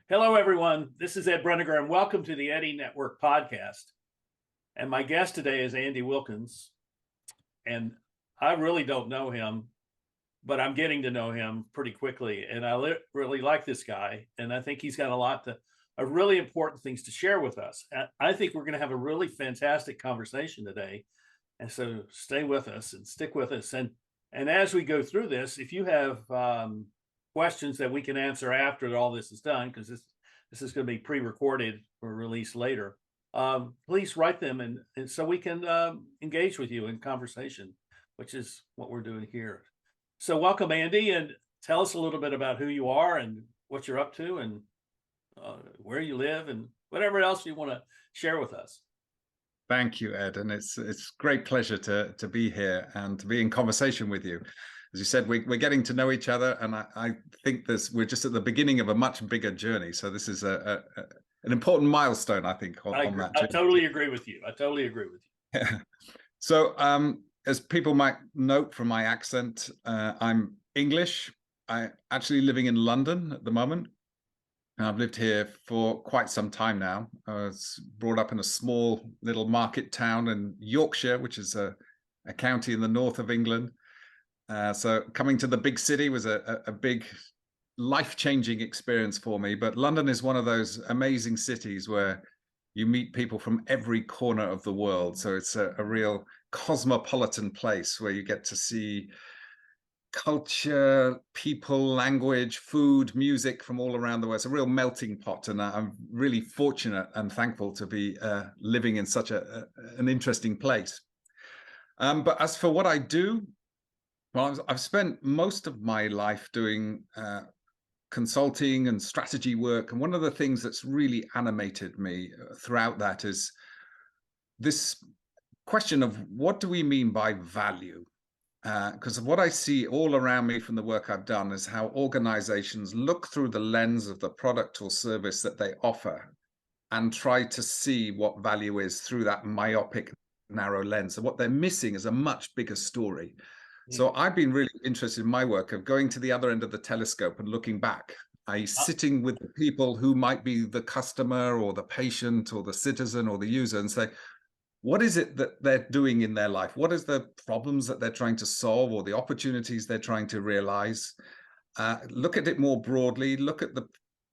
Hello, everyone. This is Ed Brenniger, and welcome to the Eddy Network podcast. And my guest today is Andy Wilkins. And I really don't know him, but I'm getting to know him pretty quickly. And I really like this guy. And I think he's got a lot of really important things to share with us. I think we're going to have a really fantastic conversation today. And so stay with us and stick with us. And as we go through this, if you have questions that we can answer after all this is done, because this is going to be pre-recorded for release later, please write them and so we can engage with you in conversation, which is what we're doing here. So welcome, Andy, and tell us a little bit about who you are and what you're up to and where you live and whatever else you want to share with us. Thank you, Ed, and it's great pleasure to be here and to be in conversation with you. As you said, we're getting to know each other, and I think we're just at the beginning of a much bigger journey. So this is an important milestone, I think, on that journey. I totally agree with you. Yeah. So as people might note from my accent, I'm English. I'm actually living in London at the moment. I've lived here for quite some time now. I was brought up in a small little market town in Yorkshire, which is a county in the north of England. So coming to the big city was a big life-changing experience for me. But London is one of those amazing cities where you meet people from every corner of the world. So it's a real cosmopolitan place where you get to see culture, people, language, food, music from all around the world. It's a real melting pot, and I'm really fortunate and thankful to be living in such an interesting place. But as for what I do, well, I've spent most of my life doing consulting and strategy work, and one of the things that's really animated me throughout that is this question of what do we mean by value? Because what I see all around me from the work I've done is how organizations look through the lens of the product or service that they offer and try to see what value is through that myopic, narrow lens. And what they're missing is a much bigger story. So I've been really interested in my work of going to the other end of the telescope and looking back, i.e. sitting with the people who might be the customer or the patient or the citizen or the user and say, what is it that they're doing in their life? What is the problems that they're trying to solve or the opportunities they're trying to realize? Look at it more broadly, look at the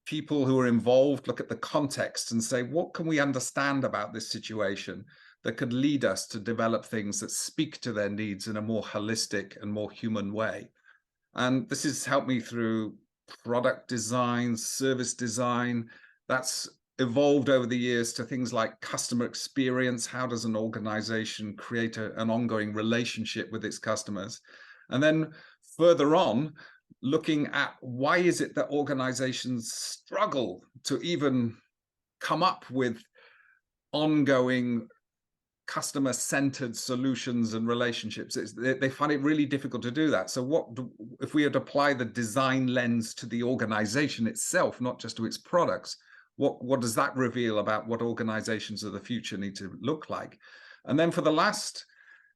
people who are involved, look at the context and say, what can we understand about this situation that could lead us to develop things that speak to their needs in a more holistic and more human way? And this has helped me through product design, service design. That's evolved over the years to things like customer experience. How does an organization create an ongoing relationship with its customers? And then further on, looking at why is it that organizations struggle to even come up with ongoing customer-centered solutions and relationships. They find it really difficult to do that. So if we had to apply the design lens to the organization itself, not just to its products, what does that reveal about what organizations of the future need to look like? And then for the last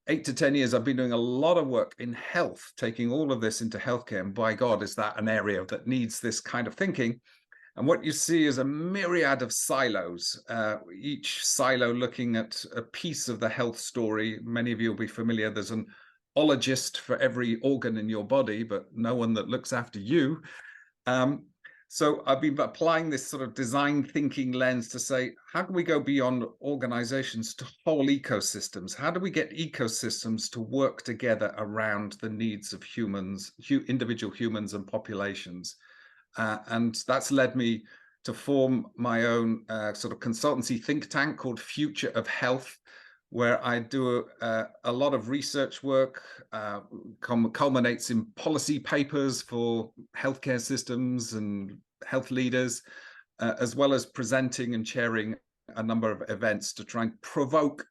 8 to 10 years, I've been doing a lot of work in health, taking all of this into healthcare. And by God, is that an area that needs this kind of thinking? And what you see is a myriad of silos, each silo looking at a piece of the health story. Many of you will be familiar. There's an ologist for every organ in your body, but no one that looks after you. So I've been applying this sort of design thinking lens to say, how can we go beyond organizations to whole ecosystems? How do we get ecosystems to work together around the needs of humans, individual humans and populations? And that's led me to form my own sort of consultancy think tank called Future of Health, where I do a lot of research work, culminates in policy papers for healthcare systems and health leaders, as well as presenting and chairing a number of events to try and provoke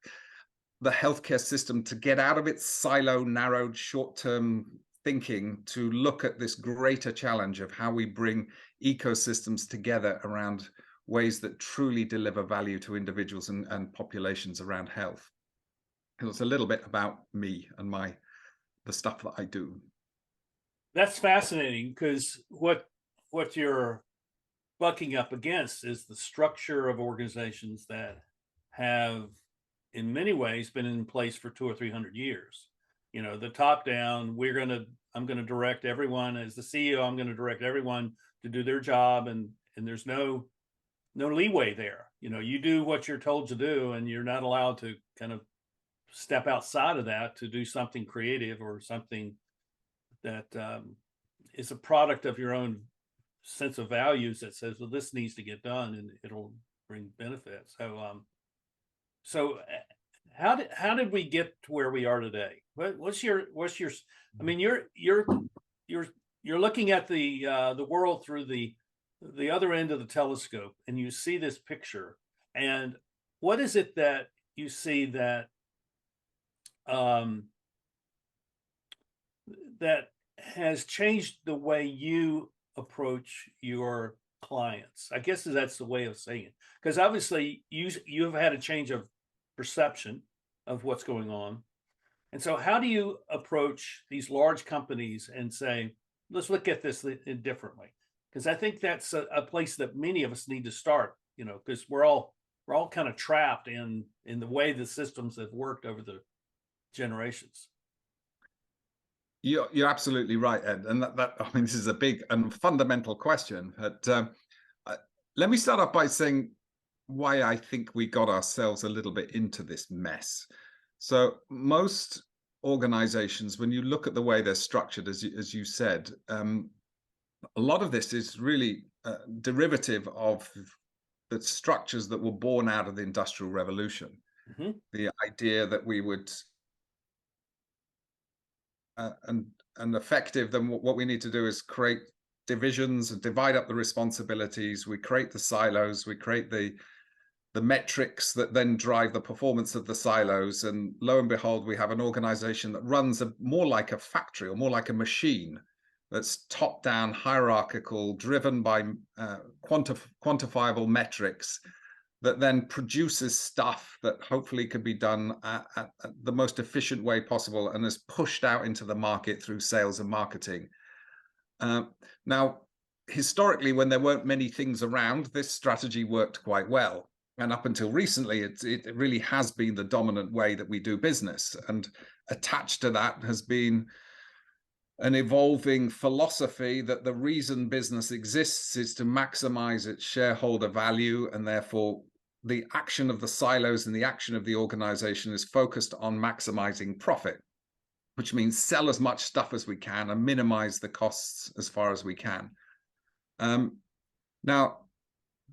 the healthcare system to get out of its silo, narrowed, short-term thinking to look at this greater challenge of how we bring ecosystems together around ways that truly deliver value to individuals and populations around health. It's a little bit about me and the stuff that I do. That's fascinating, because what you're bucking up against is the structure of organizations that have, in many ways, been in place for 200 or 300 years. You know, the top down, I'm going to direct everyone as the CEO. I'm going to direct everyone to do their job, and there's no leeway there. You know, you do what you're told to do, and you're not allowed to kind of step outside of that to do something creative or something that is a product of your own sense of values that says, well, this needs to get done and it'll bring benefits. So how did we get to where we are today? What's your I mean, you're looking at the world through the other end of the telescope, and you see this picture, and what is it that you see that that has changed the way you approach your clients? I guess that's the way of saying it, because obviously you've had a change of perception of what's going on. And so how do you approach these large companies and say, let's look at this differently? Because I think that's a place that many of us need to start, you know, because we're all kind of trapped in the way the systems have worked over the generations. You're absolutely right, Ed. And that I mean, this is a big and fundamental question. But let me start off by saying why I think we got ourselves a little bit into this mess. So most organizations, when you look at the way they're structured, as you said, a lot of this is really derivative of the structures that were born out of the Industrial Revolution. Mm-hmm. The idea that we would and effective, then what we need to do is create divisions and divide up the responsibilities. We create the silos, we create the metrics that then drive the performance of the silos. And lo and behold, we have an organization that runs more like a factory or more like a machine, that's top-down, hierarchical, driven by quantifiable metrics, that then produces stuff that hopefully can be done at the most efficient way possible and is pushed out into the market through sales and marketing. Now, historically, when there weren't many things around, this strategy worked quite well. And up until recently, it really has been the dominant way that we do business. And attached to that has been an evolving philosophy that the reason business exists is to maximize its shareholder value, and therefore the action of the silos and the action of the organization is focused on maximizing profit, which means sell as much stuff as we can and minimize the costs as far as we can. Now,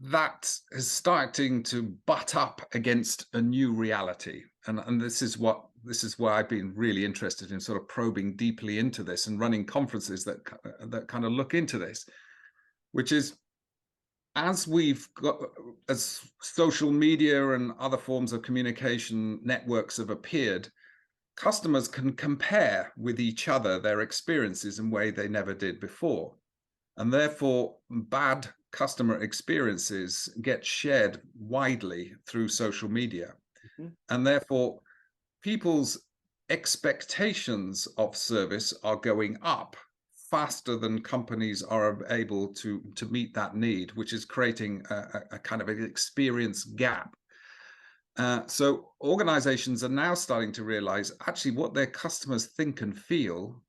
that is starting to butt up against a new reality, and this is why I've been really interested in sort of probing deeply into this and running conferences that kind of look into this, which is, as social media and other forms of communication networks have appeared, customers can compare with each other their experiences in a way they never did before. And therefore, bad customer experiences get shared widely through social media. Mm-hmm. And therefore, people's expectations of service are going up faster than companies are able to meet that need, which is creating a kind of an experience gap. So organizations are now starting to realize actually what their customers think and feel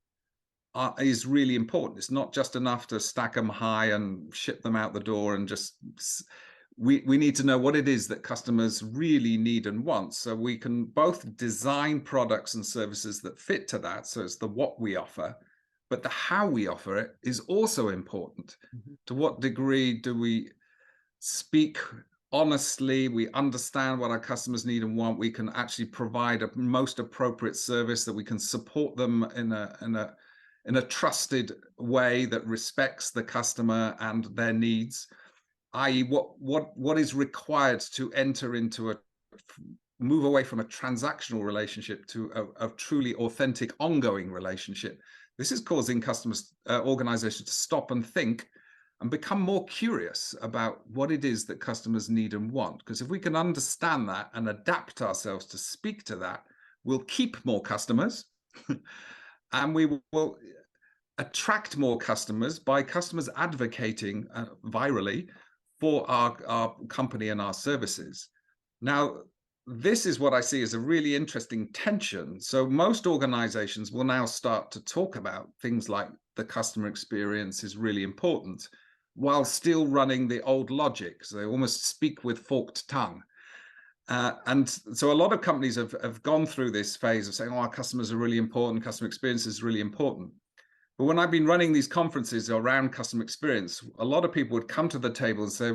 is really important. It's not just enough to stack them high and ship them out the door, and just we need to know what it is that customers really need and want, so we can both design products and services that fit to that. So it's the what we offer, but the how we offer it is also important. Mm-hmm. To what degree do we speak honestly? We understand what our customers need and want. We can actually provide a most appropriate service, that we can support them in a trusted way that respects the customer and their needs, i.e. what is required to enter into move away from a transactional relationship to a truly authentic ongoing relationship. This is causing organizations to stop and think and become more curious about what it is that customers need and want. Because if we can understand that and adapt ourselves to speak to that, we'll keep more customers and we will attract more customers by customers advocating virally for our company and our services. Now, this is what I see as a really interesting tension. So most organizations will now start to talk about things like the customer experience is really important, while still running the old logic. So they almost speak with forked tongue. And so a lot of companies have gone through this phase of saying, oh, our customers are really important, customer experience is really important. But when I've been running these conferences around customer experience, a lot of people would come to the table and say,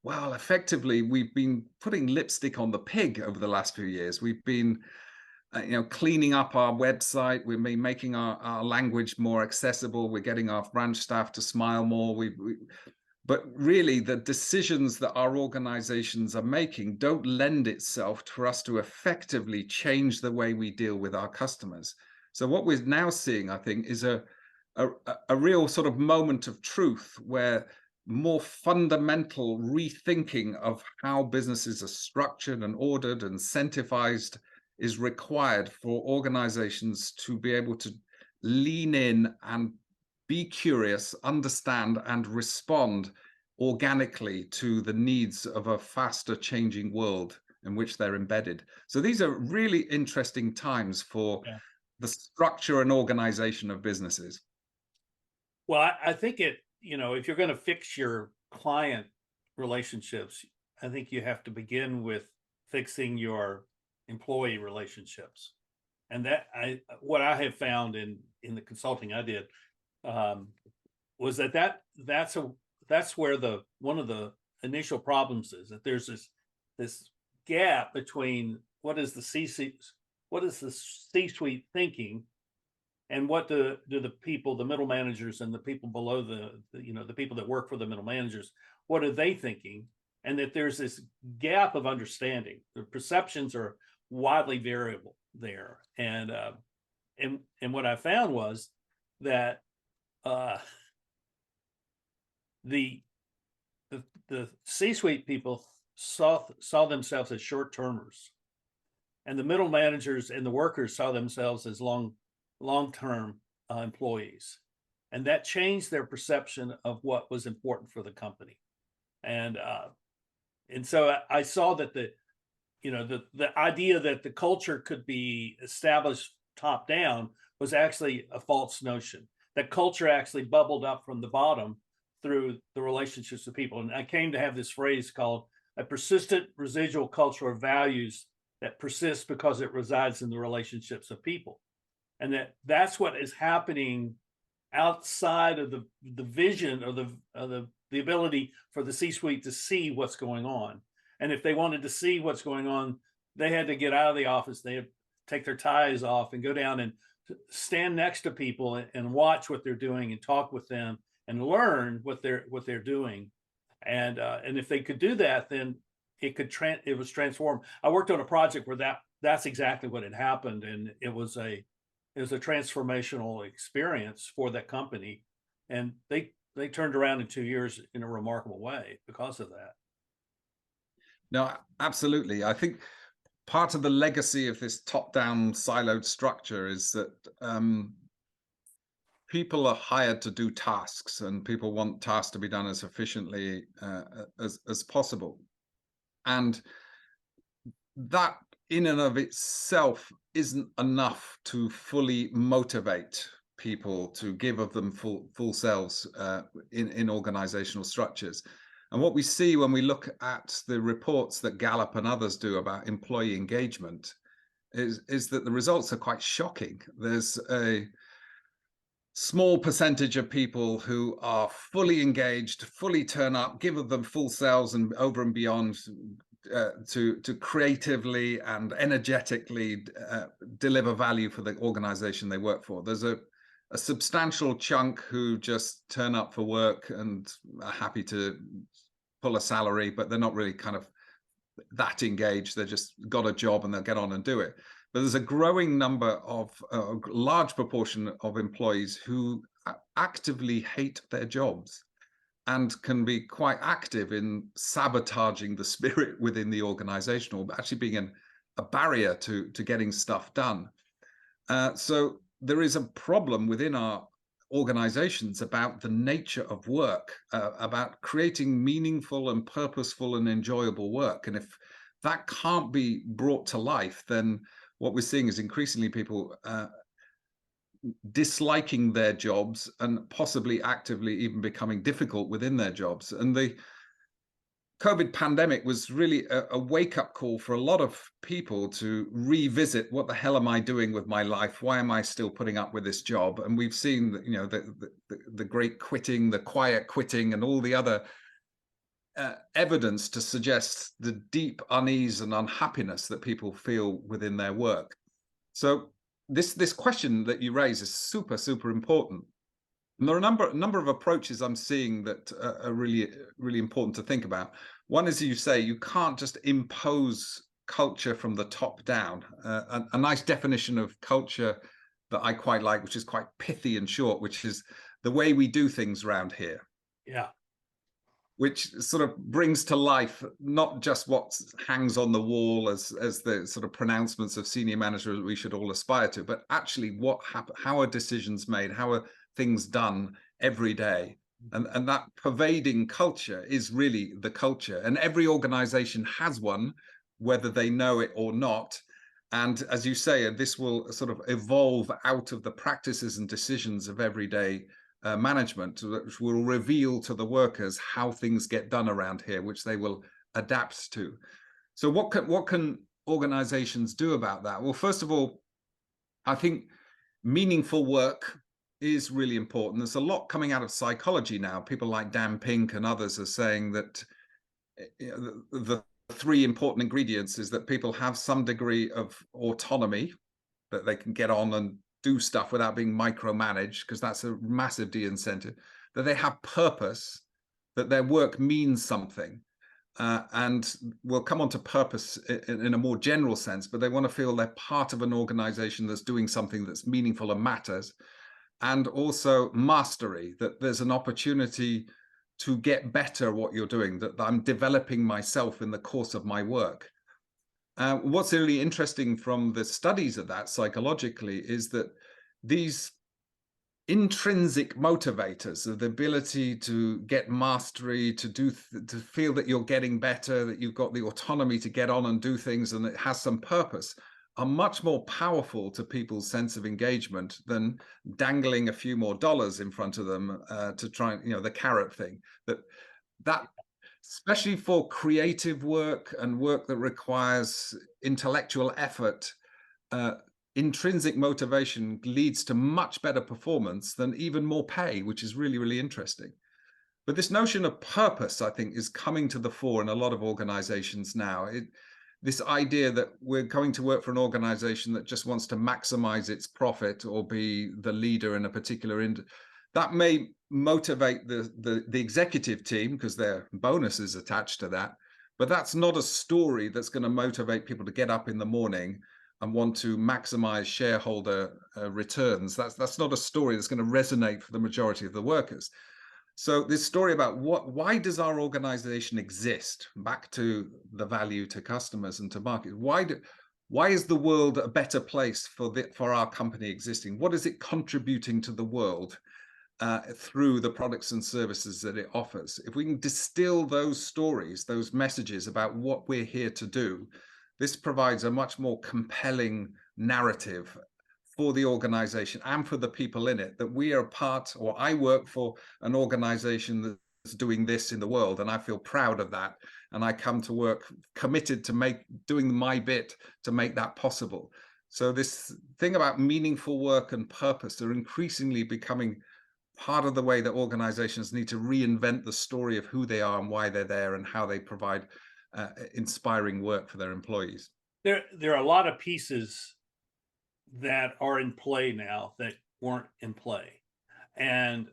well, effectively, we've been putting lipstick on the pig over the last few years. We've been cleaning up our website. We've been making our language more accessible. We're getting our branch staff to smile more. But really, the decisions that our organizations are making don't lend itself for us to effectively change the way we deal with our customers. So what we're now seeing, I think, is a real sort of moment of truth where more fundamental rethinking of how businesses are structured and ordered and incentivized is required for organizations to be able to lean in and be curious, understand, and respond organically to the needs of a faster changing world in which they're embedded. So these are really interesting times for the structure and organization of businesses. Well, I think if you're going to fix your client relationships, I think you have to begin with fixing your employee relationships. And what I have found in the consulting I did was that's where one of the initial problems is, that there's this gap between what is the C-suite thinking and what do the people, the middle managers and the people below the people that work for the middle managers, what are they thinking? And that there's this gap of understanding. The perceptions are widely variable there. And what I found was that the C-suite people saw themselves as short-termers, and the middle managers and the workers saw themselves as long-term employees, and that changed their perception of what was important for the company. And so I saw that the idea that the culture could be established top down was actually a false notion. That culture actually bubbled up from the bottom through the relationships of people. And I came to have this phrase called a persistent residual culture of values that persists because it resides in the relationships of people. And that's what is happening outside of the vision or the ability for the C-suite to see what's going on. And if they wanted to see what's going on, they had to get out of the office. They had to take their ties off and go down and stand next to people and watch what they're doing and talk with them and learn what they're doing. And if they could do that, then it was transformed. I worked on a project where that's exactly what had happened, and it was a transformational experience for that company, and they turned around in 2 years in a remarkable way because of that. No, absolutely. I think part of the legacy of this top-down siloed structure is that people are hired to do tasks, and people want tasks to be done as efficiently as possible. And that in and of itself isn't enough to fully motivate people to give of them full selves in organizational structures. And what we see when we look at the reports that Gallup and others do about employee engagement is that the results are quite shocking. There's a small percentage of people who are fully engaged, fully turn up, give of them full selves and over and beyond to creatively and energetically deliver value for the organization they work for. There's a substantial chunk who just turn up for work and are happy to pull a salary, but they're not really kind of that engaged. They just got a job and they'll get on and do it. But there's a growing number of a large proportion of employees who actively hate their jobs and can be quite active in sabotaging the spirit within the organization, or actually being a barrier to getting stuff done. So there is a problem within our organizations about the nature of work, about creating meaningful and purposeful and enjoyable work. And if that can't be brought to life, then what we're seeing is increasingly people disliking their jobs and possibly actively even becoming difficult within their jobs. And the COVID pandemic was really a wake-up call for a lot of people to revisit, what the hell am I doing with my life? Why am I still putting up with this job? And we've seen that, the great quitting, the quiet quitting, and all the other evidence to suggest the deep unease and unhappiness that people feel within their work. So this question that you raise is super, super important. And there are a number of approaches I'm seeing that are really, really important to think about. One is, as you say, you can't just impose culture from the top down. A nice definition of culture that I quite like, which is quite pithy and short, which is the way we do things around here. Yeah. Which sort of brings to life not just what hangs on the wall as the sort of pronouncements of senior managers we should all aspire to, but actually how are decisions made, how are things done every day. And that pervading culture is really the culture. And every organization has one, whether they know it or not. And as you say, this will sort of evolve out of the practices and decisions of everyday management, which will reveal to the workers how things get done around here, which they will adapt to. So what can organizations do about that? Well, first of all, I think meaningful work is really important. There's a lot coming out of psychology now. People like Dan Pink and others are saying that the three important ingredients is that people have some degree of autonomy, that they can get on and do stuff without being micromanaged, because that's a massive de-incentive, that they have purpose, that their work means something. And we'll come on to purpose in a more general sense, but they want to feel they're part of an organization that's doing something that's meaningful and matters. And also mastery, that there's an opportunity to get better at what you're doing, that I'm developing myself in the course of my work. What's really interesting from the studies of that psychologically is that these intrinsic motivators of the ability to get mastery, to feel that you're getting better, that you've got the autonomy to get on and do things, and it has some purpose, are much more powerful to people's sense of engagement than dangling a few more dollars in front of them to try, the carrot thing. That especially for creative work and work that requires intellectual effort, intrinsic motivation leads to much better performance than even more pay, which is really, really interesting. But this notion of purpose, I think, is coming to the fore in a lot of organizations now. This idea that we're going to work for an organization that just wants to maximize its profit or be the leader in a particular industry, that may motivate the executive team because there are bonuses attached to that. But that's not a story that's going to motivate people to get up in the morning and want to maximize shareholder returns. That's not a story that's going to resonate for the majority of the workers. So this story about why does our organization exist? Back to the value to customers and to market. Why is the world a better place for our company existing? What is it contributing to the world through the products and services that it offers? If we can distill those stories, those messages about what we're here to do, this provides a much more compelling narrative for the organization and for the people in it, that we are part, or I work for an organization that's doing this in the world, and I feel proud of that. And I come to work committed to doing my bit to make that possible. So this thing about meaningful work and purpose are increasingly becoming part of the way that organizations need to reinvent the story of who they are and why they're there and how they provide inspiring work for their employees. There are a lot of pieces that are in play now that weren't in play. And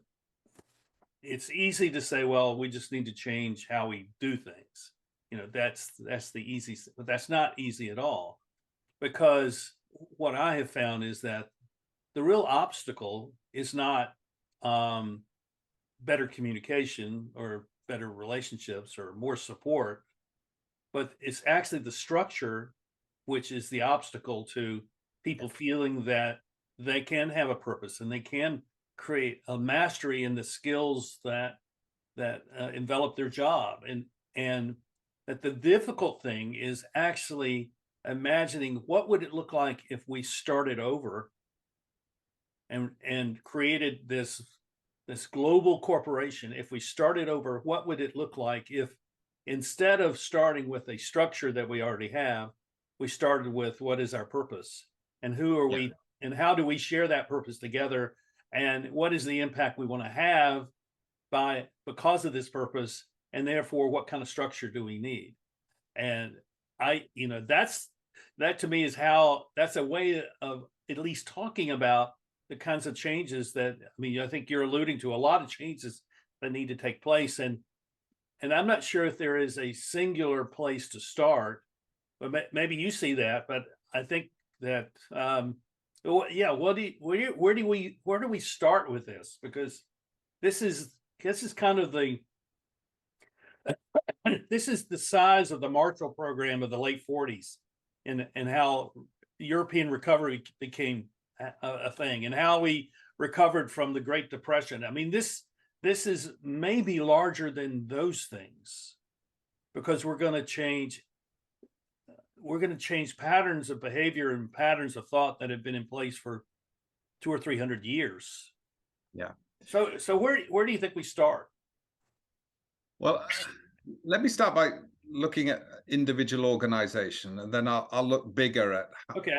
it's easy to say, well, we just need to change how we do things. That's the easy, but that's not easy at all. Because what I have found is that the real obstacle is not better communication or better relationships or more support, but it's actually the structure, which is the obstacle to people feeling that they can have a purpose and they can create a mastery in the skills that envelop their job, and that the difficult thing is actually imagining what would it look like if we started over and created this global corporation. If we started over, what would it look like if, instead of starting with a structure that we already have, we started with what is our purpose, and who are we, and how do we share that purpose together, and what is the impact we want to have because of this purpose, and therefore what kind of structure do we need? And that to me is that's a way of at least talking about the kinds of changes that, I think you're alluding to a lot of changes that need to take place. And I'm not sure if there is a singular place to start, but maybe you see that. But I think that, where do we start with this? Because this is kind of this is the size of the Marshall Program of the late 40s, and how European recovery became a thing, and how we recovered from the Great Depression. This is maybe larger than those things, because we're going to change patterns of behavior and patterns of thought that have been in place for 200 or 300 years. Yeah. So where do you think we start? Well, let me start by looking at individual organization, and then I'll look bigger at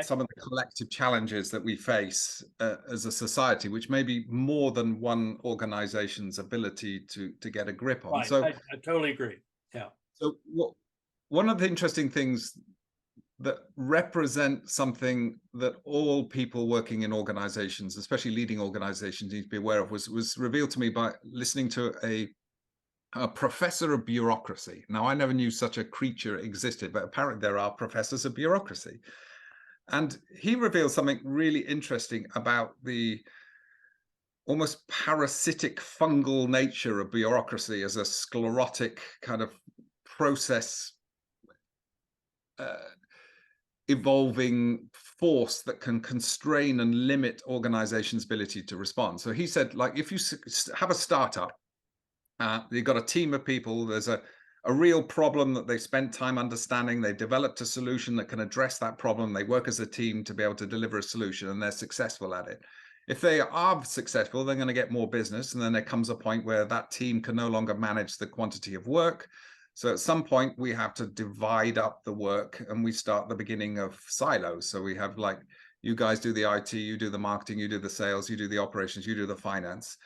some of the collective challenges that we face as a society, which may be more than one organization's ability to get a grip on. Right. So I totally agree. Yeah. So one of the interesting things that represent something that all people working in organizations, especially leading organizations, need to be aware of was revealed to me by listening to a professor of bureaucracy. Now, I never knew such a creature existed, but apparently there are professors of bureaucracy. And he revealed something really interesting about the almost parasitic fungal nature of bureaucracy as a sclerotic kind of process, evolving force that can constrain and limit organizations' ability to respond. So he said, like, if you have a startup, you've got a team of people, there's a real problem that they spent time understanding, they've developed a solution that can address that problem, they work as a team to be able to deliver a solution, and they're successful at it. If they are successful, they're going to get more business, and then there comes a point where that team can no longer manage the quantity of work. So at some point we have to divide up the work, and we start the beginning of silos. So we have, like, you guys do the IT, you do the marketing, you do the sales, you do the operations, you do the finance.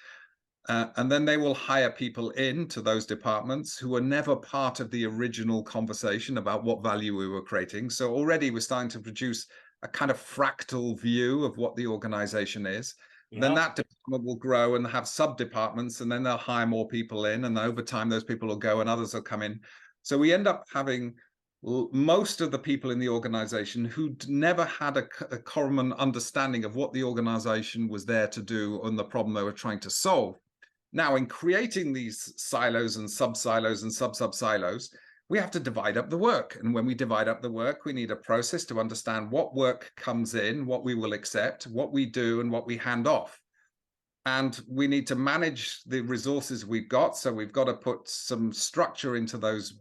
And then they will hire people into those departments who were never part of the original conversation about what value we were creating. So already we're starting to produce a kind of fractal view of what the organization is. Yeah. Then that department will grow and have sub-departments, and then they'll hire more people in, and over time those people will go and others will come in. So we end up having most of the people in the organization who'd never had a common understanding of what the organization was there to do and the problem they were trying to solve. Now, in creating these silos and sub-silos and sub-sub-silos, we have to divide up the work. And when we divide up the work, we need a process to understand what work comes in, what we will accept, what we do, and what we hand off. And we need to manage the resources we've got. So we've got to put some structure into those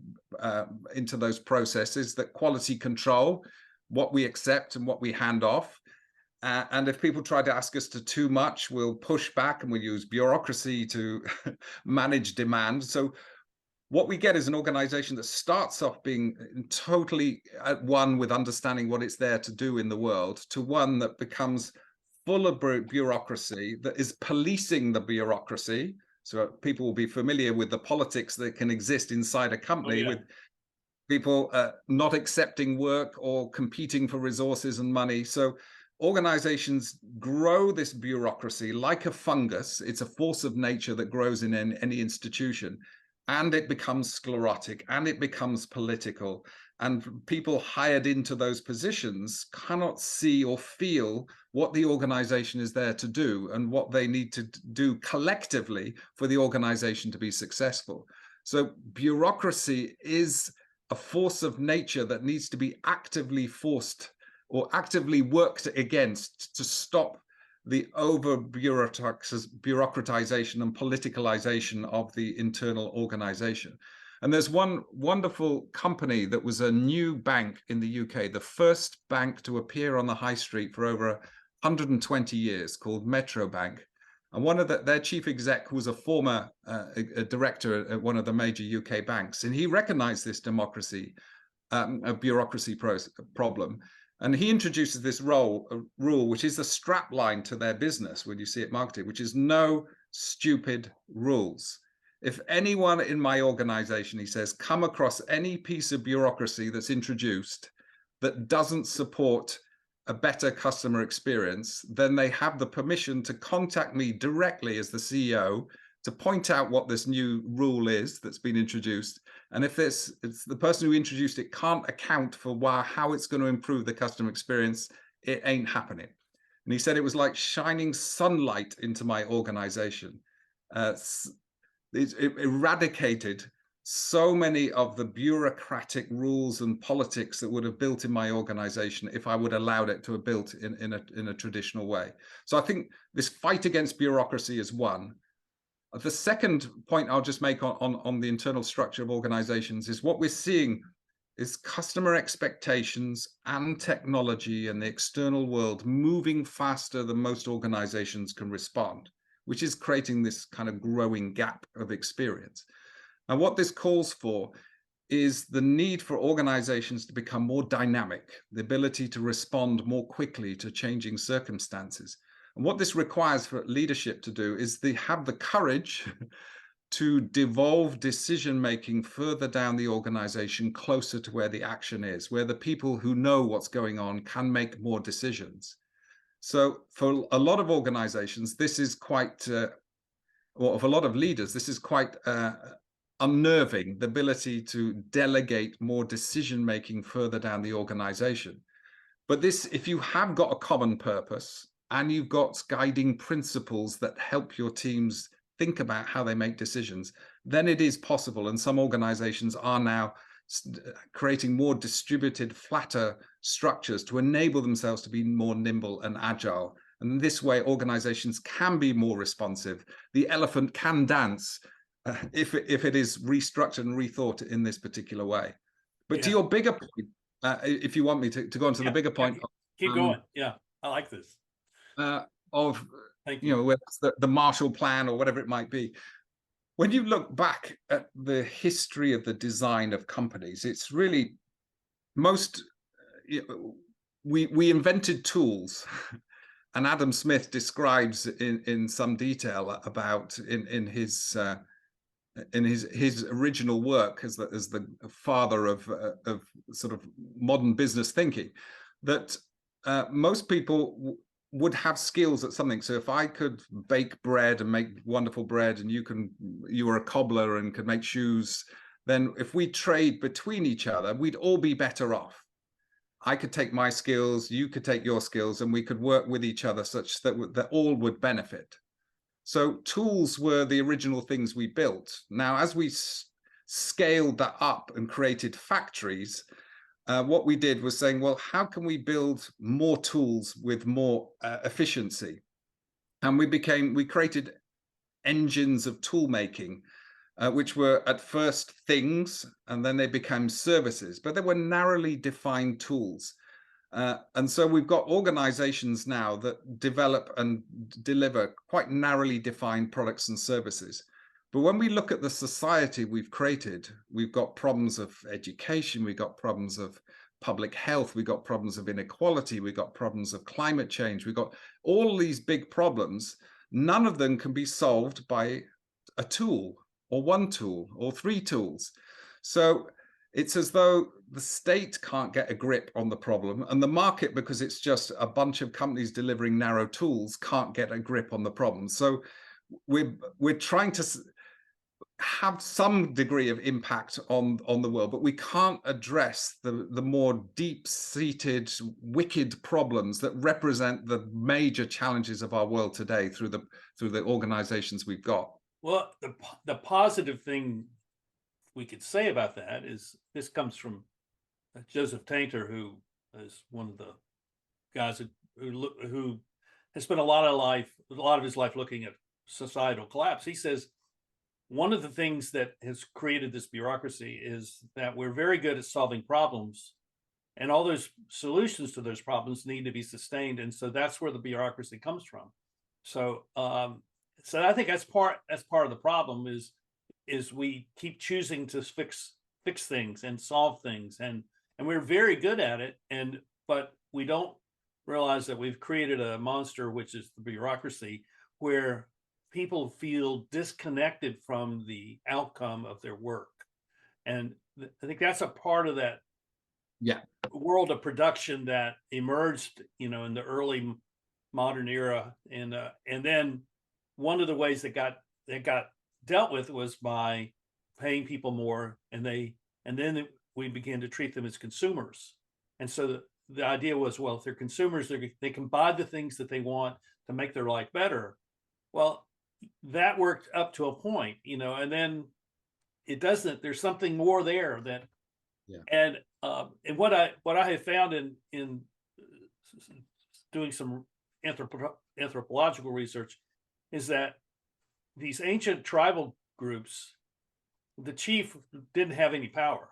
processes, that quality control what we accept and what we hand off. And if people try to ask us to too much, we'll push back and we'll use bureaucracy to manage demand. So what we get is an organization that starts off being totally at one with understanding what it's there to do in the world, to one that becomes full of bureaucracy, that is policing the bureaucracy. So people will be familiar with the politics that can exist inside a company. With people not accepting work or competing for resources and money. So organizations grow this bureaucracy like a fungus. It's a force of nature that grows in any institution, and it becomes sclerotic and it becomes political. And people hired into those positions cannot see or feel what the organization is there to do and what they need to do collectively for the organization to be successful. So bureaucracy is a force of nature that needs to be actively forced or actively worked against to stop the bureaucratization and politicalization of the internal organization. And there's one wonderful company that was a new bank in the UK, the first bank to appear on the high street for over 120 years, called Metro Bank. And one of their chief exec was a former a director at one of the major UK banks. And he recognized this a bureaucracy problem. And he introduces this rule, which is a strap line to their business when you see it marketed, which is no stupid rules. If anyone in my organization, he says, come across any piece of bureaucracy that's introduced that doesn't support a better customer experience, then they have the permission to contact me directly as the CEO to point out what this new rule is that's been introduced. And if it's the person who introduced it can't account for how it's going to improve the customer experience, it ain't happening. And he said it was like shining sunlight into my organization. It eradicated so many of the bureaucratic rules and politics that would have built in my organization if I would have allowed it to have built in a traditional way. So I think this fight against bureaucracy is one. The second point I'll just make on the internal structure of organizations is what we're seeing is customer expectations and technology and the external world moving faster than most organizations can respond, which is creating this kind of growing gap of experience. And what this calls for is the need for organizations to become more dynamic, the ability to respond more quickly to changing circumstances. And what this requires for leadership to do is they have the courage to devolve decision-making further down the organization, closer to where the action is, where the people who know what's going on can make more decisions. So for a lot of organizations, this is quite, or for a lot of leaders, this is quite unnerving, the ability to delegate more decision-making further down the organization. But this, if you have got a common purpose, and you've got guiding principles that help your teams think about how they make decisions, then it is possible. And some organizations are now creating more distributed, flatter structures to enable themselves to be more nimble and agile. And this way, organizations can be more responsive. The elephant can dance if it is restructured and rethought in this particular way. But to your bigger point, if you want me to go on to the bigger point. Keep going. Yeah, I like this. Of the Marshall Plan or whatever it might be. When you look back at the history of the design of companies, it's really we invented tools, and Adam Smith describes in some detail about in his original work as the father of sort of modern business thinking, that most people would have skills at something. So if I could bake bread and make wonderful bread, and you were a cobbler and could make shoes, then if we trade between each other, we'd all be better off. I could take my skills, you could take your skills, and we could work with each other such that all would benefit. So tools were the original things we built. Now, as we scaled that up and created factories, what we did was saying, well, how can we build more tools with more efficiency? And we created engines of tool making, which were at first things, and then they became services, but they were narrowly defined tools. And so we've got organizations now that develop and deliver quite narrowly defined products and services. But when we look at the society we've created, we've got problems of education, we've got problems of public health, we've got problems of inequality, we've got problems of climate change, we've got all these big problems. None of them can be solved by a tool or one tool or three tools. So it's as though the state can't get a grip on the problem, and the market, because it's just a bunch of companies delivering narrow tools, can't get a grip on the problem. So we're trying to have some degree of impact on the world, but we can't address the more deep-seated, wicked problems that represent the major challenges of our world today through the organizations we've got. Well, the positive thing we could say about that is this comes from Joseph Tainter, who is one of the guys who has spent a lot of his life looking at societal collapse. He says one of the things that has created this bureaucracy is that we're very good at solving problems, and all those solutions to those problems need to be sustained, and so that's where the bureaucracy comes from. So, so I think that's part of the problem is we keep choosing to fix things and solve things, and we're very good at it, but we don't realize that we've created a monster, which is the bureaucracy, where people feel disconnected from the outcome of their work. And I think that's a part of that world of production that emerged, in the early modern era. And then one of the ways that got dealt with was by paying people more, and then we began to treat them as consumers. And so the idea was, well, if they're consumers, they can buy the things that they want to make their life better. Well, that worked up to a point, and then it doesn't. There's something more there that, and what I have found in doing some anthropological research is that these ancient tribal groups, the chief didn't have any power,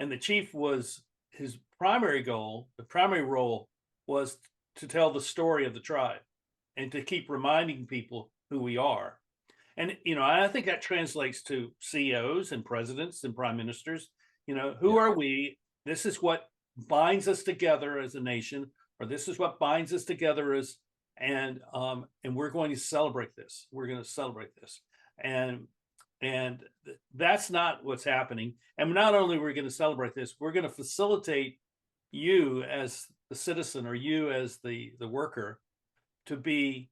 and the chief was his primary goal. The primary role was to tell the story of the tribe and to keep reminding people who we are. And, I think that translates to CEOs and presidents and prime ministers. Who are we? This is what binds us together as a nation, or this is what binds us together as, and we're going to celebrate this. We're going to celebrate this. And that's not what's happening. And not only are we going to celebrate this, we're going to facilitate you as the citizen, or you as the worker, to be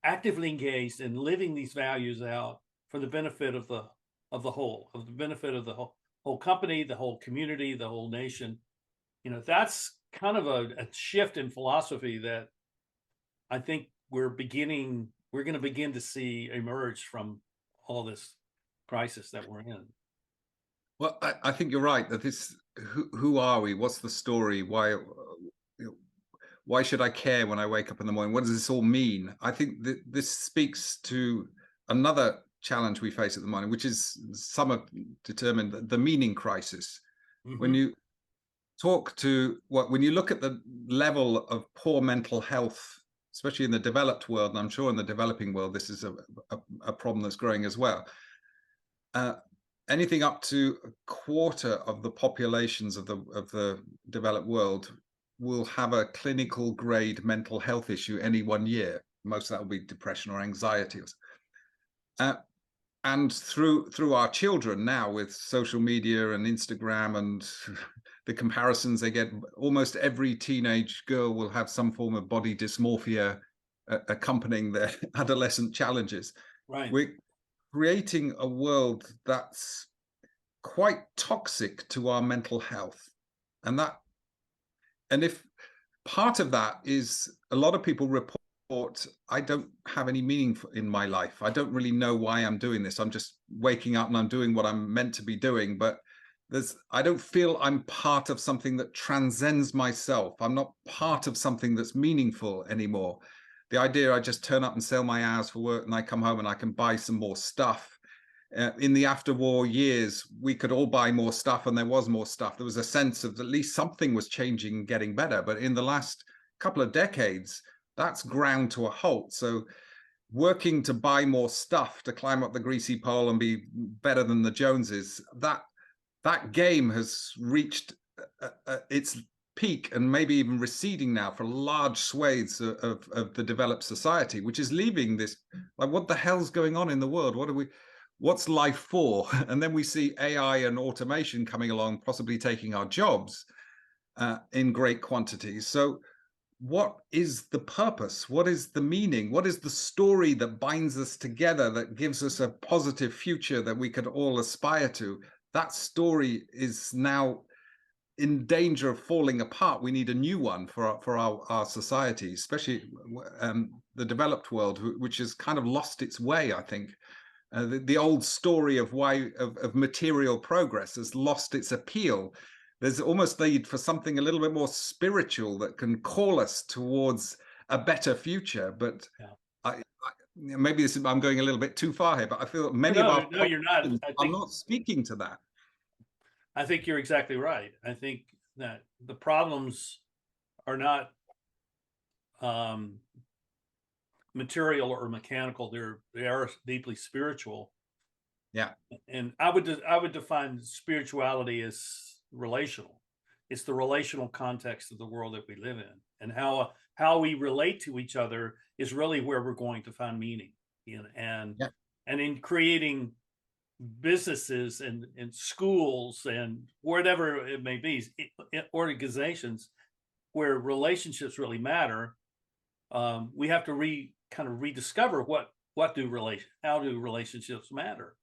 actively engaged in living these values out for the benefit of the whole, of the benefit of the whole company, the whole community, the whole nation. That's kind of a shift in philosophy that I think we're going to begin to see emerge from all this crisis that we're in. Well, I think you're right that who are we? What's the story? Why should I care when I wake up in the morning? What does this all mean? I think that this speaks to another challenge we face at the moment, which is some have determined the meaning crisis. Mm-hmm. When you when you look at the level of poor mental health, especially in the developed world, and I'm sure in the developing world, this is a problem that's growing as well. Anything up to a quarter of the populations of the developed world will have a clinical grade mental health issue any 1 year. Most of that will be depression or anxiety. And through our children now, with social media and Instagram and the comparisons they get, almost every teenage girl will have some form of body dysmorphia accompanying their adolescent challenges. Right. We're creating a world that's quite toxic to our mental health. And if part of that is a lot of people report, I don't have any meaning in my life. I don't really know why I'm doing this. I'm just waking up and I'm doing what I'm meant to be doing. But I don't feel I'm part of something that transcends myself. I'm not part of something that's meaningful anymore. The idea I just turn up and sell my hours for work and I come home and I can buy some more stuff. In the after-war years, we could all buy more stuff and there was more stuff. There was a sense of at least something was changing and getting better. But in the last couple of decades, that's ground to a halt. So working to buy more stuff to climb up the greasy pole and be better than the Joneses, that game has reached its peak and maybe even receding now for large swathes of the developed society, which is leaving this, like, what the hell's going on in the world? What's life for? And then we see AI and automation coming along, possibly taking our jobs in great quantities. So what is the purpose? What is the meaning? What is the story that binds us together, that gives us a positive future that we could all aspire to? That story is now in danger of falling apart. We need a new one for our society, especially the developed world, which has kind of lost its way, I think. The old story of material progress has lost its appeal. there's almost need for something a little bit more spiritual that can call us towards a better future. But Yeah. maybe I'm going a little bit too far here, but I feel that many of No, our no, you're not. politicians are not speaking to that. I think you're exactly right. I think that the problems are not material or mechanical. They are deeply spiritual. Yeah. And I would define spirituality as relational. It's the relational context of the world that we live in, and how we relate to each other is really where we're going to find meaning. And Yeah. and in creating businesses and schools and whatever it may be, organizations where relationships really matter, we have to kind of rediscover how do relationships matter.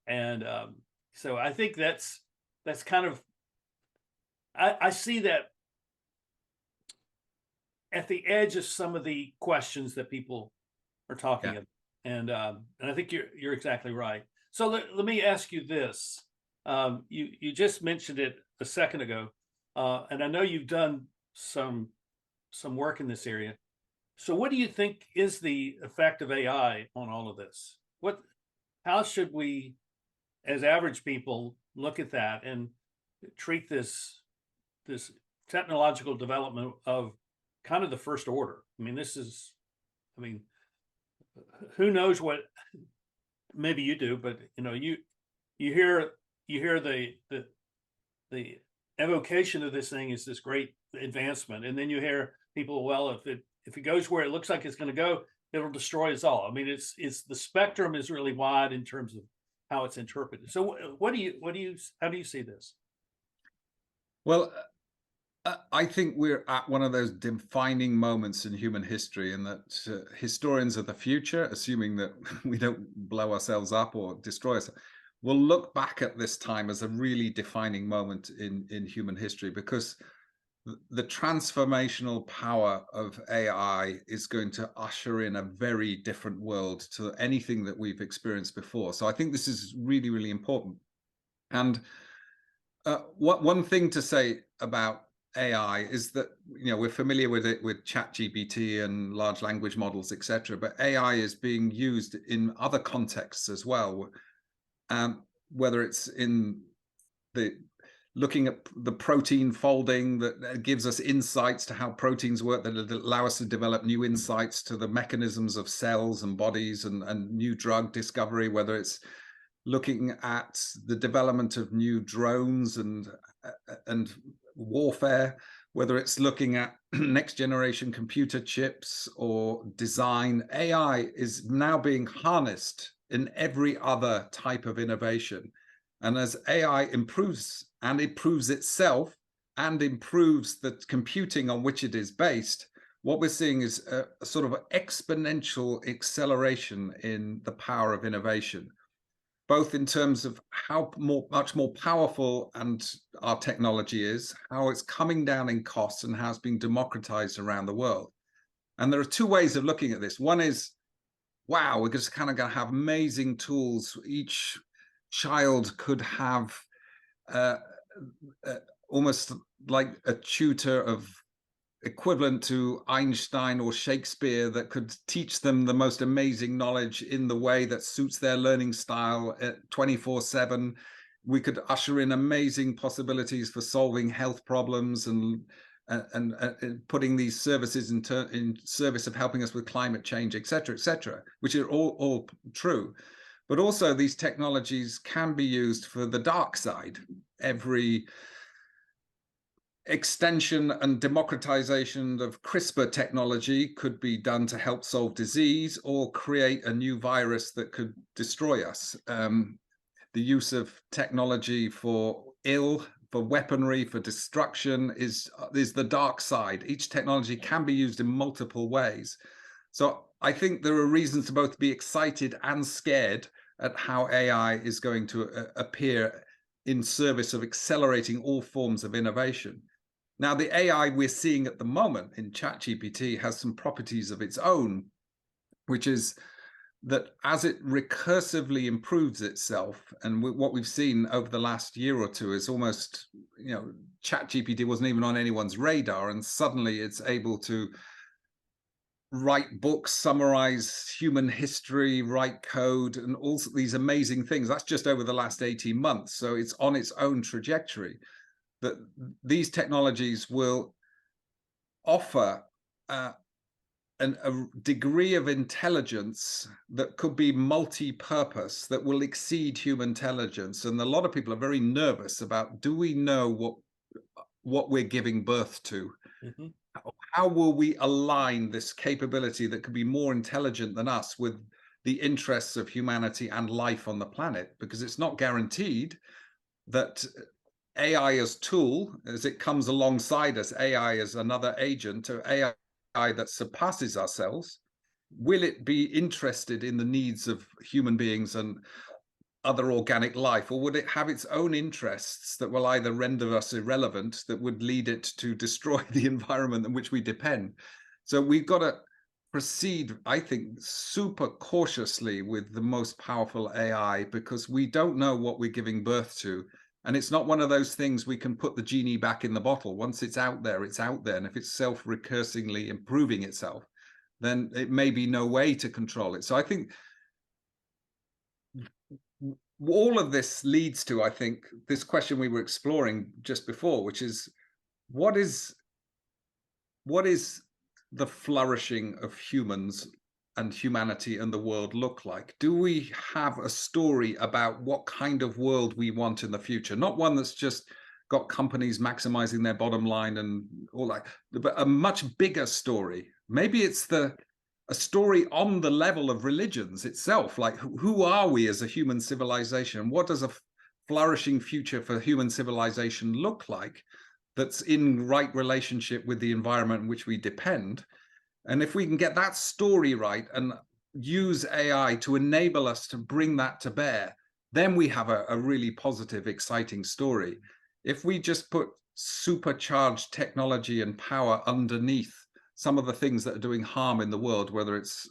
And so I think that's kind of, I see that at the edge of some of the questions that people are talking about. And I think you're exactly right. So let me ask you this. You just mentioned it a second ago, and I know you've done some work in this area. So what do you think is the effect of AI on all of this? How should we, as average people, look at that and treat this technological development of kind of the first order? I mean, who knows what, maybe you do, but you hear the evocation of this thing is this great advancement, and then you hear people, well, if it goes where it looks like it's going to go, it'll destroy us all. I mean, it's the spectrum is really wide in terms of how it's interpreted. So how do you see this? Well, I think we're at one of those defining moments in human history, and that historians of the future, assuming that we don't blow ourselves up or destroy ourselves, will look back at this time as a really defining moment in human history, because the transformational power of AI is going to usher in a very different world to anything that we've experienced before. So I think this is really, really important. And one thing to say about AI is that we're familiar with it with ChatGPT and large language models, etc. But AI is being used in other contexts as well, whether it's in looking at the protein folding that gives us insights to how proteins work, that allow us to develop new insights to the mechanisms of cells and bodies, and new drug discovery, whether it's looking at the development of new drones and warfare, whether it's looking at next generation computer chips or design. AI is now being harnessed in every other type of innovation. And as AI improves and improves itself and improves the computing on which it is based, what we're seeing is a sort of exponential acceleration in the power of innovation, both in terms of how much more powerful our technology is, how it's coming down in costs, and how it's being democratized around the world. And there are two ways of looking at this. One is, wow, we're just kind of going to have amazing tools. Each child could have almost like a tutor of equivalent to Einstein or Shakespeare that could teach them the most amazing knowledge in the way that suits their learning style 24/7. We could usher in amazing possibilities for solving health problems and putting these services in service of helping us with climate change, etc., which are all true. But also these technologies can be used for the dark side. Every extension and democratization of CRISPR technology could be done to help solve disease or create a new virus that could destroy us. The use of technology for weaponry, for destruction is the dark side. Each technology can be used in multiple ways. So I think there are reasons to both be excited and scared at how AI is going to appear in service of accelerating all forms of innovation. Now, the AI we're seeing at the moment in ChatGPT has some properties of its own, which is that as it recursively improves itself, and what we've seen over the last year or two is almost, ChatGPT wasn't even on anyone's radar, and suddenly it's able to write books, summarize human history, write code, and all these amazing things. That's just over the last 18 months. So it's on its own trajectory that these technologies will offer a degree of intelligence that could be multi-purpose, that will exceed human intelligence. And a lot of people are very nervous about, do we know what we're giving birth to? Mm-hmm. How will we align this capability that could be more intelligent than us with the interests of humanity and life on the planet? Because it's not guaranteed that AI as tool, as it comes alongside us, AI as another agent, or AI that surpasses ourselves, will it be interested in the needs of human beings and other organic life, or would it have its own interests that will either render us irrelevant, that would lead it to destroy the environment in which we depend? So we've got to proceed, I think, super cautiously with the most powerful AI, because we don't know what we're giving birth to. And it's not one of those things we can put the genie back in the bottle. Once it's out there, it's out there. And if it's self-recursingly improving itself, then it may be no way to control it. So I think all of this leads to, I think, this question we were exploring just before, which is, what is the flourishing of humans and humanity and the world look like? Do we have a story about what kind of world we want in the future? Not one that's just got companies maximizing their bottom line and all that, but a much bigger story. Maybe it's a story on the level of religions itself. Like, who are we as a human civilization? What does a flourishing future for human civilization look like that's in right relationship with the environment in which we depend? And if we can get that story right and use AI to enable us to bring that to bear, then we have a really positive, exciting story. If we just put supercharged technology and power underneath some of the things that are doing harm in the world, whether it's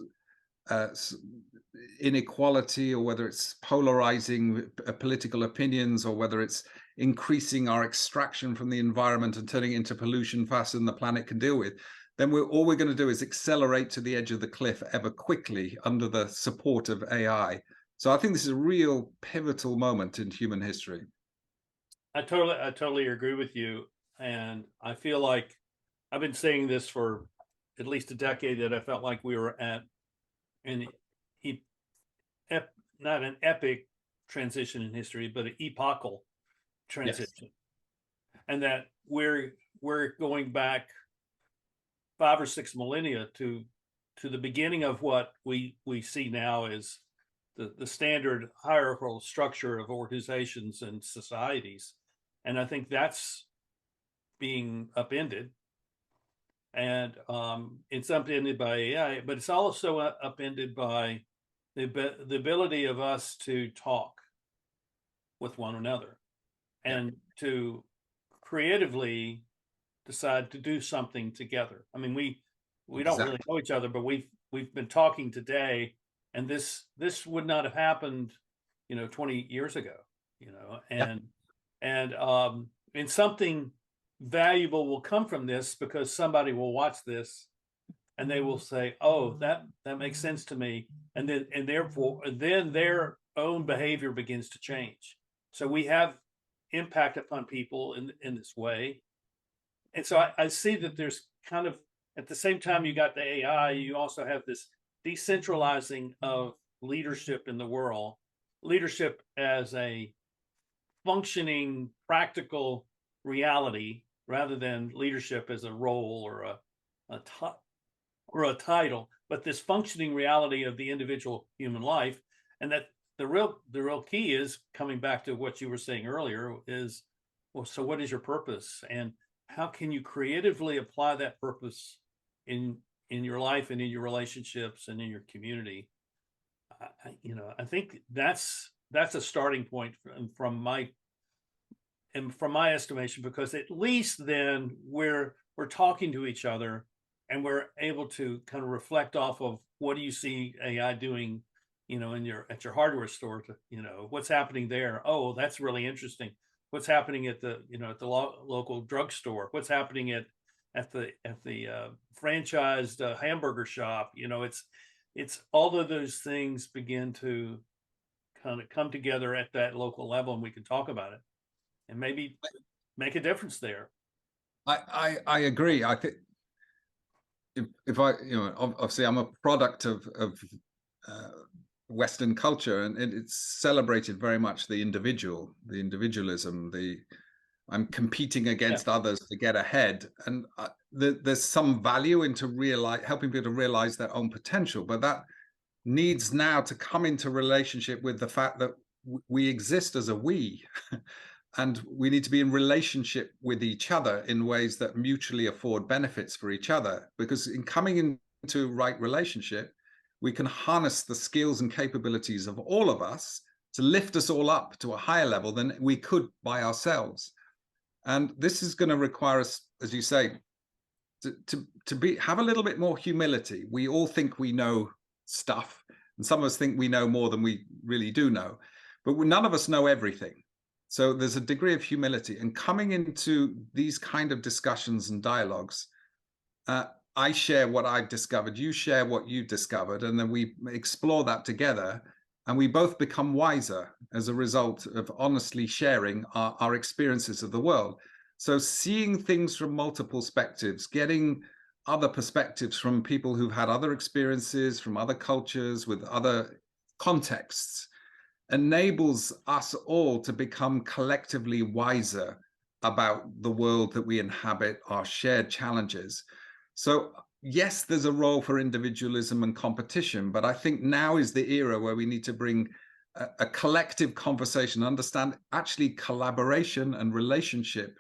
inequality, or whether it's polarizing political opinions, or whether it's increasing our extraction from the environment and turning it into pollution faster than the planet can deal with, then all we're going to do is accelerate to the edge of the cliff ever quickly under the support of AI. So I think this is a real pivotal moment in human history. I totally agree with you. And I feel like I've been saying this for at least a decade, that I felt like we were at not an epic transition in history, but an epochal transition. Yes. And that we're going back 5 or 6 millennia to the beginning of what we see now as the standard hierarchical structure of organizations and societies. And I think that's being upended. And it's upended by AI, but it's also upended by the ability of us to talk with one another and to creatively decide to do something together. I mean, we don't really know each other, but we've been talking today, and this would not have happened, 20 years ago, and something valuable will come from this, because somebody will watch this and they will say, oh, that makes sense to me, and therefore their own behavior begins to change. So we have impact upon people in this way. And so I see that there's kind of, at the same time you got the AI, you also have this decentralizing of leadership in the world, leadership as a functioning, practical reality, rather than leadership as a role or a title, but this functioning reality of the individual human life. And that the real key is, coming back to what you were saying earlier, is, well, so what is your purpose, and how can you creatively apply that purpose in your life and in your relationships and in your community? I think that's a starting point from my estimation, because at least then we're talking to each other, and we're able to kind of reflect off of, what do you see AI doing in your at your hardware store to, what's happening there. Oh, that's really interesting. What's happening at the, at the local drugstore? What's happening at the franchised hamburger shop? It's all of those things begin to kind of come together at that local level, and we can talk about it and maybe make a difference there. I agree. I think if I, obviously I'm a product of uh, Western culture, and it's celebrated very much the individualism, I'm competing against others to get ahead, and there's some value into helping people to realize their own potential, but that needs now to come into relationship with the fact that we exist as a we, and we need to be in relationship with each other in ways that mutually afford benefits for each other. Because in coming into right relationship, we can harness the skills and capabilities of all of us to lift us all up to a higher level than we could by ourselves. And this is going to require us, as you say, to have a little bit more humility. We all think we know stuff, and some of us think we know more than we really do know, but none of us know everything. So there's a degree of humility, and coming into these kind of discussions and dialogues, I share what I've discovered, you share what you've discovered, and then we explore that together, and we both become wiser as a result of honestly sharing our experiences of the world. So seeing things from multiple perspectives, getting other perspectives from people who've had other experiences, from other cultures, with other contexts, enables us all to become collectively wiser about the world that we inhabit, our shared challenges. So yes, there's a role for individualism and competition, but I think now is the era where we need to bring a collective conversation, understand actually collaboration and relationship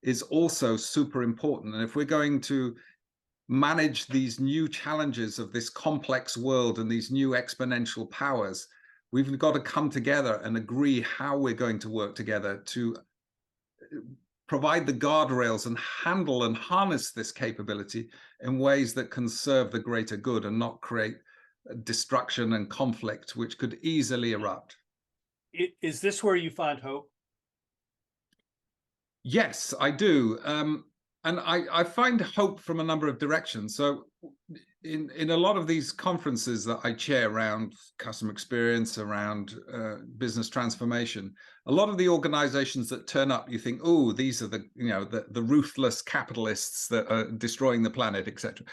is also super important. And if we're going to manage these new challenges of this complex world and these new exponential powers, we've got to come together and agree how we're going to work together to provide the guardrails and handle and harness this capability in ways that can serve the greater good and not create destruction and conflict, which could easily erupt. Is this where you find hope? Yes, I do. And I find hope from a number of directions. So in a lot of these conferences that I chair around customer experience, around business transformation, a lot of the organizations that turn up, you think, oh, these are the ruthless capitalists that are destroying the planet, etc.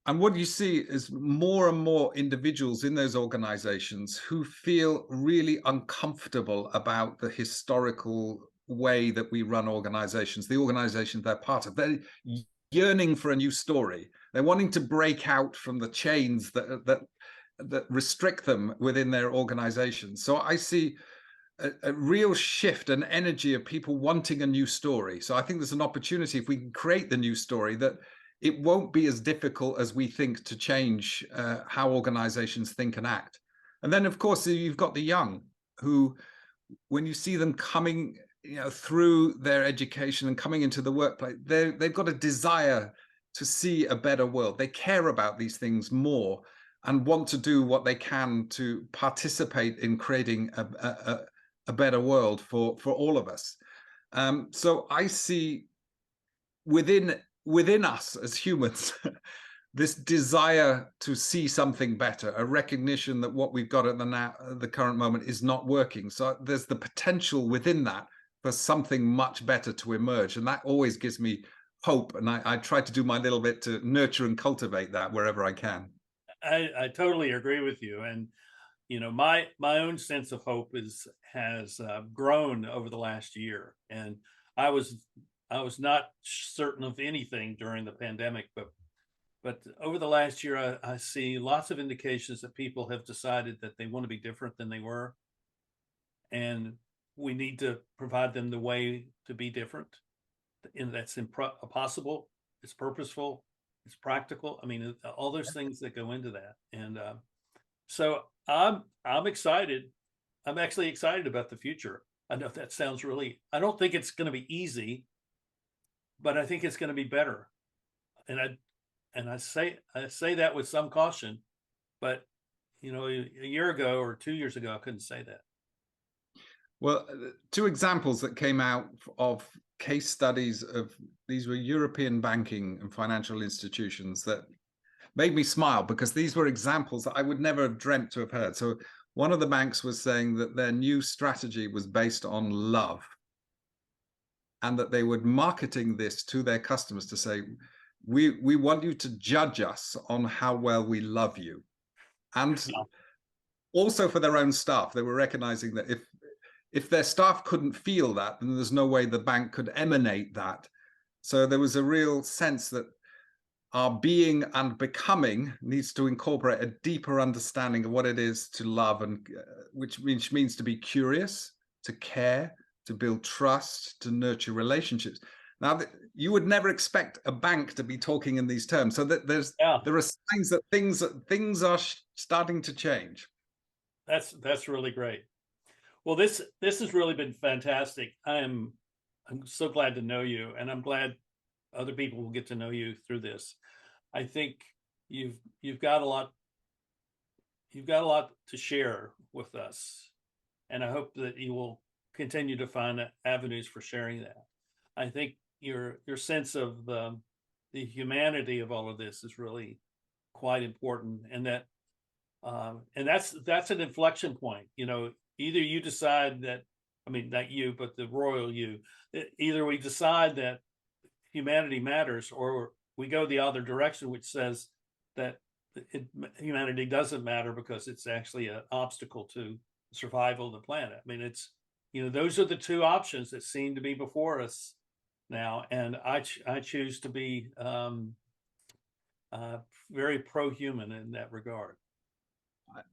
And what you see is more and more individuals in those organizations who feel really uncomfortable about the historical way that we run organizations, the organizations they're part of. They're yearning for a new story. They're wanting to break out from the chains that restrict them within their organizations. So I see a real shift and energy of people wanting a new story. So I think there's an opportunity, if we can create the new story, that it won't be as difficult as we think to change how organizations think and act. And then, of course, you've got the young who, when you see them coming through their education and coming into the workplace, they've got a desire to see a better world. They care about these things more and want to do what they can to participate in creating a better world for all of us. So I see within us as humans this desire to see something better, a recognition that what we've got at the current moment is not working. So there's the potential within that for something much better to emerge, and that always gives me hope. And I try to do my little bit to nurture and cultivate that wherever I can. I totally agree with you, and my own sense of hope has grown over the last year, and I was not certain of anything during the pandemic, but over the last year, I see lots of indications that people have decided that they want to be different than they were, and we need to provide them the way to be different, and that's possible, it's purposeful, it's practical. I mean, all those things that go into that, and so I'm excited. I'm actually excited about the future. I know that sounds I don't think it's going to be easy, but I think it's going to be better. And I say that with some caution, but a year ago or 2 years ago, I couldn't say that. Well, two examples that came out of case studies of these were European banking and financial institutions that made me smile, because these were examples that I would never have dreamt to have heard. So one of the banks was saying that their new strategy was based on love, and that they were marketing this to their customers to say, we want you to judge us on how well we love you. And also for their own staff, they were recognizing that if their staff couldn't feel that, then there's no way the bank could emanate that. So there was a real sense that our being and becoming needs to incorporate a deeper understanding of what it is to love, and which means to be curious, to care, to build trust, to nurture relationships. Now, you would never expect a bank to be talking in these terms. So that there are signs that things are starting to change. That's really great. Well, this has really been fantastic. I'm so glad to know you, and I'm glad other people will get to know you through this. I think you've got a lot to share with us, and I hope that you will continue to find avenues for sharing that. I think your sense of the humanity of all of this is really quite important, and that's an inflection point. Either you decide that, I mean, not you, but the royal you, either we decide that humanity matters, or we go the other direction, which says that humanity doesn't matter because it's actually an obstacle to survival of the planet. I mean, it's, those are the two options that seem to be before us now. And I choose to be very pro-human in that regard.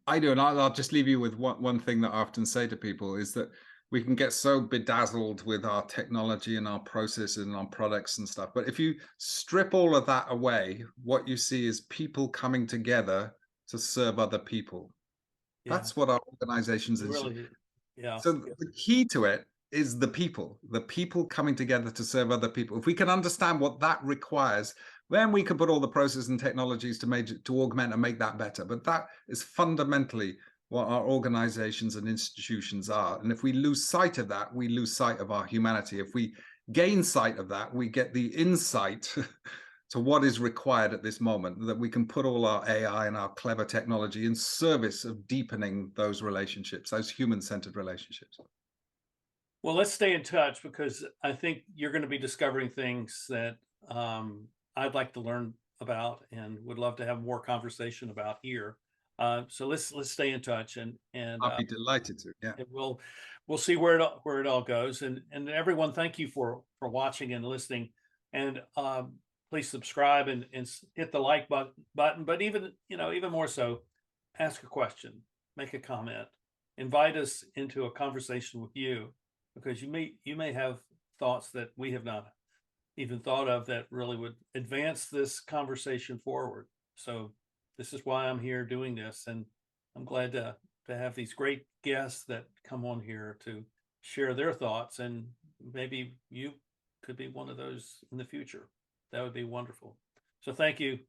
I do, and I'll just leave you with one thing that I often say to people is that we can get so bedazzled with our technology and our processes and our products and stuff. But if you strip all of that away, what you see is people coming together to serve other people. Yeah. That's what our organizations really, yeah. So the key to it is the people coming together to serve other people. If we can understand what that requires, then we can put all the processes and technologies to augment and make that better. But that is fundamentally what our organizations and institutions are. And if we lose sight of that, we lose sight of our humanity. If we gain sight of that, we get the insight to what is required at this moment, that we can put all our AI and our clever technology in service of deepening those relationships, those human-centered relationships. Well, let's stay in touch, because I think you're going to be discovering things that I'd like to learn about and would love to have more conversation about here. So let's stay in touch, and I'll be delighted to. Yeah, and we'll see where it all goes. And everyone, thank you for watching and listening. And please subscribe and hit the like button. But even more so, ask a question, make a comment, invite us into a conversation with you, because you may have thoughts that we have not even thought of that really would advance this conversation forward. So this is why I'm here doing this, and I'm glad to have these great guests that come on here to share their thoughts, and maybe you could be one of those in the future. That would be wonderful. So thank you,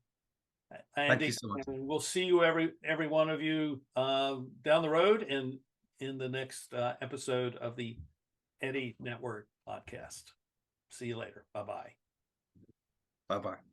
Andy. Thank you so much. And we'll see you every one of you down the road and in the next episode of the Eddy Network podcast. See you later. Bye-bye. Bye-bye.